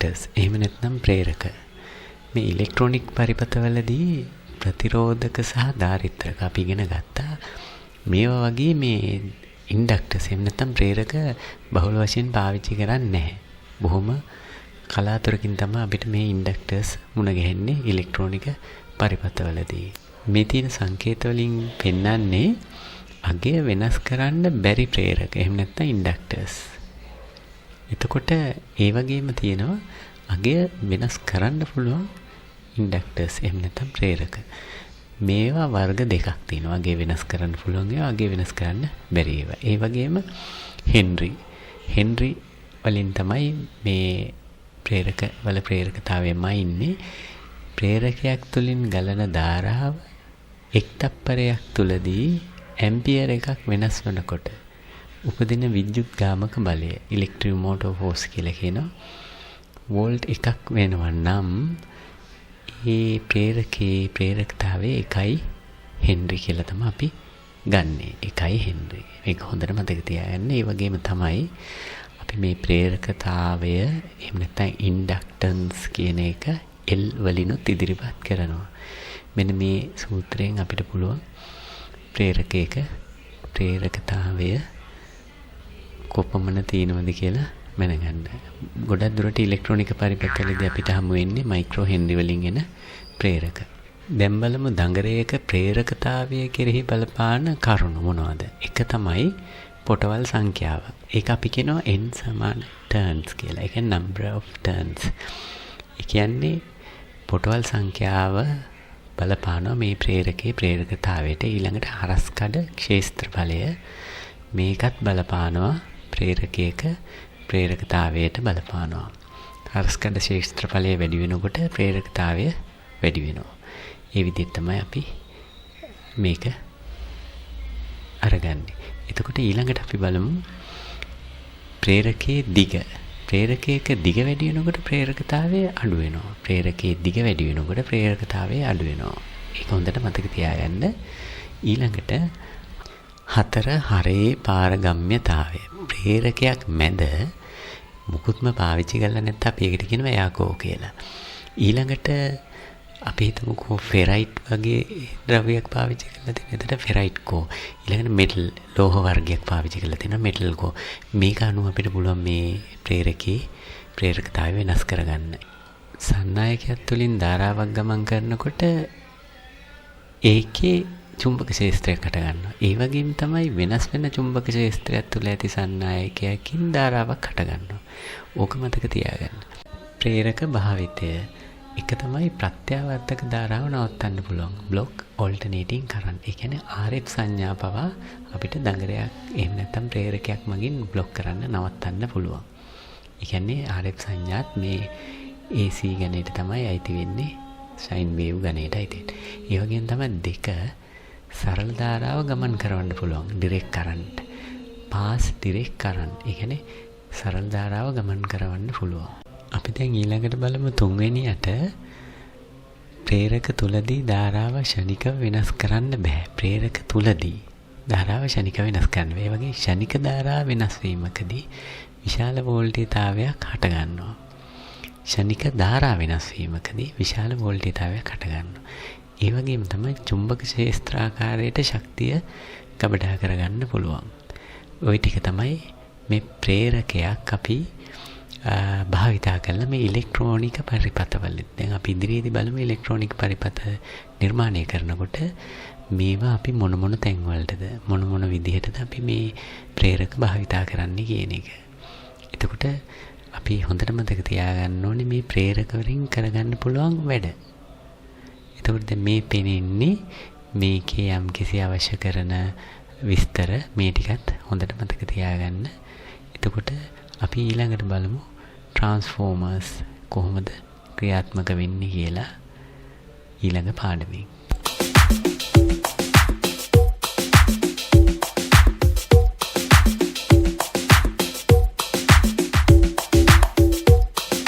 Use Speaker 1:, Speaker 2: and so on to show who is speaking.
Speaker 1: inductors එහෙම නැත්නම් ප්‍රේරක. මේ ඉලෙක්ට්‍රොනික පරිපථවලදී ප්‍රතිරෝධක සහ ධාරිත්‍රක අපි ඉගෙන ගත්තා. මේවා වගේ මේ inductors එහෙම නැත්නම් ප්‍රේරක බහුල වශයෙන් පාවිච්චි කරන්නේ නැහැ. බොහොම කලාතුරකින් තමයි අපිට මේ inductors මුණ ගැහෙන්නේ ඉලෙක්ට්‍රොනික පරිපථවලදී. මේ තියෙන සංකේත වලින් පෙන්වන්නේ අගය වෙනස් කරන්න බැරි ප්‍රේරක. එහෙම නැත්නම් inductors. එතකොට ඒ වගේම තියෙනවා අගය වෙනස් කරන්න පුළුවන් inductors එහෙම නැත්නම් ප්‍රේරක. මේවා වර්ග දෙකක් තියෙනවා. අගය වෙනස් කරන්න පුළුවන් ඒවා, අගය වෙනස් කරන්න බැරි ඒවා. ඒ වගේම හෙන්රි වලින් තමයි මේ ප්‍රේරක වල ප්‍රේරකතාවයමයි ඉන්නේ. ප්‍රේරකයක් තුලින් ගලන ධාරාව එක් තප්පරයක් තුලදී ඇම්පියර් එකක් වෙනස් වෙනකොට උපදින විද්‍යුත් ගාමක බලය ඉලෙක්ට්‍රික් මෝටෝ ෆෝස් කියලා කියනවා. වෝල්ට් එකක් වෙනවා නම් ඒ ප්‍රේරකයේ ප්‍රේරකතාවය 1 හෙන්රි කියලා තමයි අපි ගන්නෙ. 1 හෙන්රි. මේක හොඳට මතක තියාගන්න. ඒ වගේම තමයි අපි මේ ප්‍රේරකතාවය එහෙම නැත්නම් ඉන්ඩක්ටන්ස් කියන එක L වලිනුත් ඉදිරිපත් කරනවා. මෙන්න මේ සූත්‍රයෙන් අපිට පුළුවන් ප්‍රේරකයක ප්‍රේරකතාවය කොපමණ තියෙනවද කියලා මැනගන්න. ගොඩක් දුරට ඉලෙක්ට්‍රොනික පරිපථවලදී අපිට හමු වෙන්නේ මයික්‍රෝ හෙන්රි වලින් එන ප්‍රේරක. දැන් බලමු දඟරයක ප්‍රේරකතාවය කෙරෙහි බලපාන කරුණු මොනවද? එක තමයි පොටවල් සංඛ්‍යාව. ඒක අපි කියනවා n සමාන turns කියලා. ඒ කියන්නේ number of turns. ඒ කියන්නේ පොටවල් සංඛ්‍යාව බලපානවා මේ ප්‍රේරකයේ ප්‍රේරකතාවයට. ඊළඟට හරස්කඩ ක්ෂේත්‍රඵලය මේකත් බලපානවා ප්‍රේරකයක ප්‍රේරකතාවයට බලපානවා. හරස්කඩ ක්ෂේත්‍රඵලය වැඩි වෙනකොට ප්‍රේරකතාවය වැඩි වෙනවා. ඒ විදිහට තමයි අපි මේක අරගන්නේ. එතකොට ඊළඟට අපි බලමු ප්‍රේරකයේ දිග. ප්‍රේරකයක දිග වැඩි වෙනකොට ප්‍රේරකතාවය අඩු වෙනවා. ප්‍රේරකයේ දිග වැඩි වෙනකොට ප්‍රේරකතාවය අඩු වෙනවා. ඒක හොඳට මතක තියාගන්න. ඊළඟට 4 හරේ පාරගම්‍යතාවය. ප්‍රේරකයක් මැද මුකුත්ම පාවිච්චි කරලා නැත්නම් අපි ඒකට කියනවා එයාකෝ කියලා. ඊළඟට අපි හිතමුකෝ ෆෙරයිට් වගේ ද්‍රව්‍යයක් පාවිච්චි කරලා තියෙන. එතකොට ෆෙරයිට් කෝ. ඊළඟට මෙටල් ලෝහ වර්ගයක් පාවිච්චි කරලා තියෙනවා මෙටල් කෝ. මේක අනුව අපිට පුළුවන් මේ ප්‍රේරකයේ ප්‍රේරකතාවය වෙනස් කරගන්න. සන්නායකයක් තුලින් ධාරාවක් ගමන් කරනකොට ඒකේ චුම්බක ක්ෂේත්‍රයක් හට ගන්නවා. ඒ වගේම තමයි වෙනස් වෙන චුම්බක ක්ෂේත්‍රයක් තුල ඇති සන්නායකයකින් ධාරාවක් හට ගන්නවා. ඕක මතක තියාගන්න. ප්‍රේරක භාවිතය එක තමයි ප්‍රත්‍යාවර්තක ධාරාව නවත්තන්න පුළුවන්. Block ඕල්ටර්නේටිං current. ඒ කියන්නේ RF සංඥා පවා අපිට දඟරයක් එහෙම නැත්නම් ප්‍රේරකයක් මගින් බ්ලොක් කරන්න නවත්තන්න පුළුවන්. ඒ කියන්නේ RF සංඥාත් මේ AC ගණයට තමයි අයිති වෙන්නේ. සයින් වේව් ගණයට අයිති වෙන්නේ. ඒ වගේම තමයි දෙක සරල ධාරාව ගමන් කරවන්න පුළුවන්. Direct current. Pass direct current. ඒ කියන්නේ සරල ධාරාව ගමන් කරවන්න පුළුවන්. අපි දැන් ඊළඟට බලමු තුන්වෙනියට ප්‍රේරක තුලදී ධාරාව ෂණිකව වෙනස් කරන්න බෑ. ප්‍රේරක තුලදී ධාරාව ෂණිකව වෙනස් කරන්න බෑ. ඒ වගේ ෂණික ධාරාව වෙනස් වීමකදී විශාල වෝල්ටේජතාවයක් හට ගන්නවා. ෂණික ධාරා වෙනස් වීමකදී විශාල වෝල්ටේජතාවයක් හට ගන්නවා. ඒ වගේම තමයි චුම්බක ක්ෂේත්‍රාකාරයට ශක්තිය ගබඩා කරගන්න පුළුවන්. ওই ටික තමයි මේ ප්‍රේරකයක් අපි භාවිතා කරන මේ ඉලෙක්ට්‍රොනික පරිපථවල. දැන් අපි ඉදිරියේදී බලමු ඉලෙක්ට්‍රොනික පරිපථ නිර්මාණය කරනකොට මේවා අපි මොන තැන් වලටද මොන විදිහටද අපි මේ ප්‍රේරක භාවිතා කරන්නේ කියන එක. එතකොට අපි හොඳට මතක තියාගන්න ඕනේ මේ ප්‍රේරක වලින් කරගන්න පුළුවන් වැඩ. එතකොට දැන් මේ පෙනෙන්නේ මේකේ යම් කිසි අවශ්‍ය කරන විස්තර මේ ටිකත් හොඳට මතක තියාගන්න. එතකොට අපි ඊළඟට බලමු ට්‍රාන්ස්ෆෝමර්ස් කොහොමද ක්‍රියාත්මක වෙන්නේ කියලා ඊළඟ පාඩමේ.